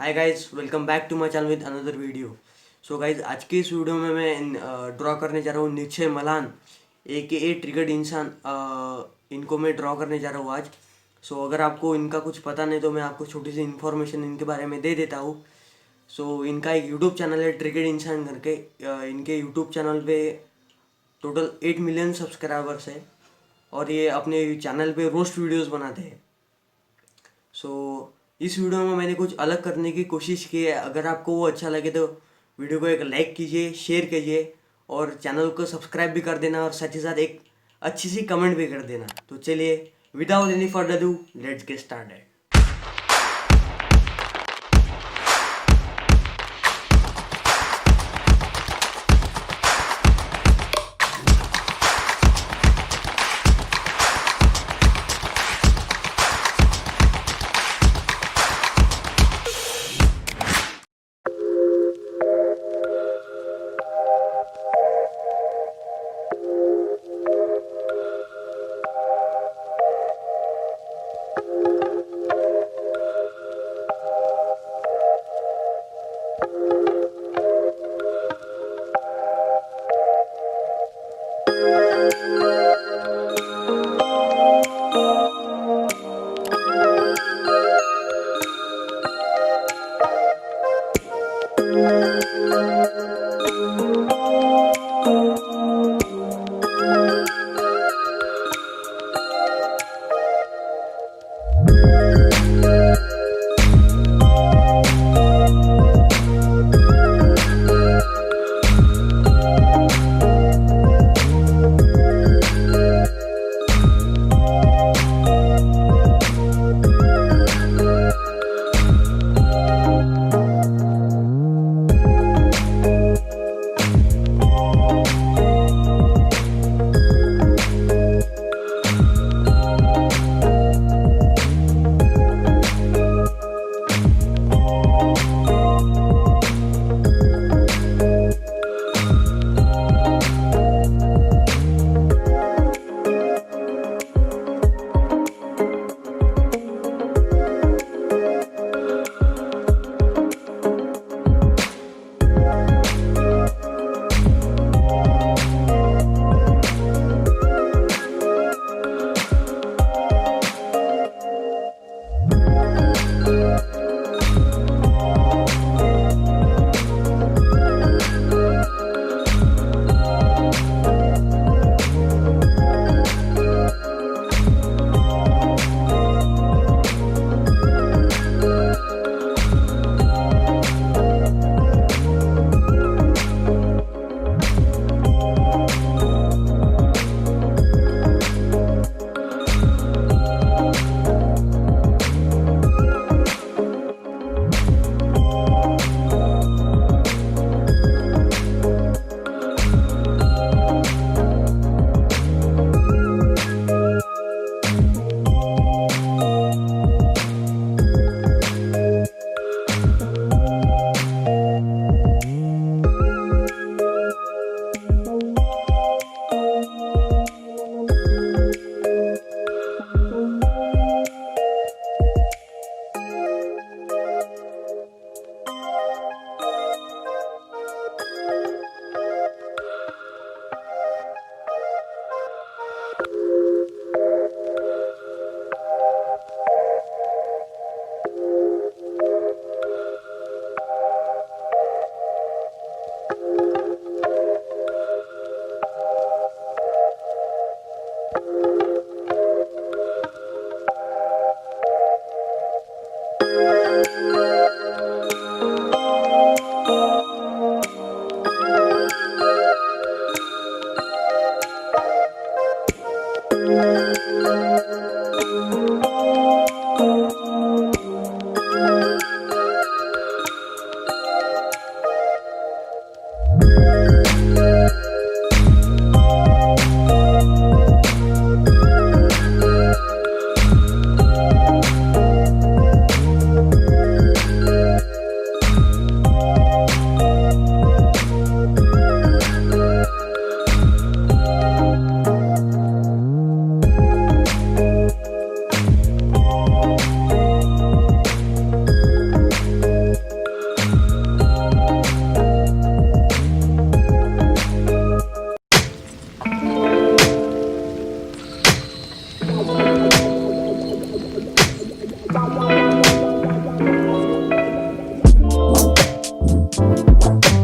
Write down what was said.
Hi guys, welcome back to my channel with another video. So guys, आज की इस video में मैं ड्रॉ करने जा रहा हूँ नीचे मलान ए ट्रिगर्ड इंसान। इनको मैं ड्रॉ करने जा रहा हूँ आज। सो अगर आपको इनका कुछ पता नहीं तो मैं आपको छोटी सी इन्फॉर्मेशन इनके बारे में दे देता हूँ। सो इनका एक यूट्यूब चैनल है ट्रिगर्ड इंसान करके। इनके यूट्यूब चैनल पे टोटल 8 मिलियन सब्सक्राइबर्स है और ये अपने चैनल पे रोस्ट वीडियोस बनाते हैं। सो इस वीडियो में मैंने कुछ अलग करने की कोशिश की है। अगर आपको वो अच्छा लगे तो वीडियो को एक लाइक कीजिए, शेयर कीजिए और चैनल को सब्सक्राइब भी कर देना और साथ ही साथ एक अच्छी सी कमेंट भी कर देना। तो चलिए, without any further do, let's get started. है।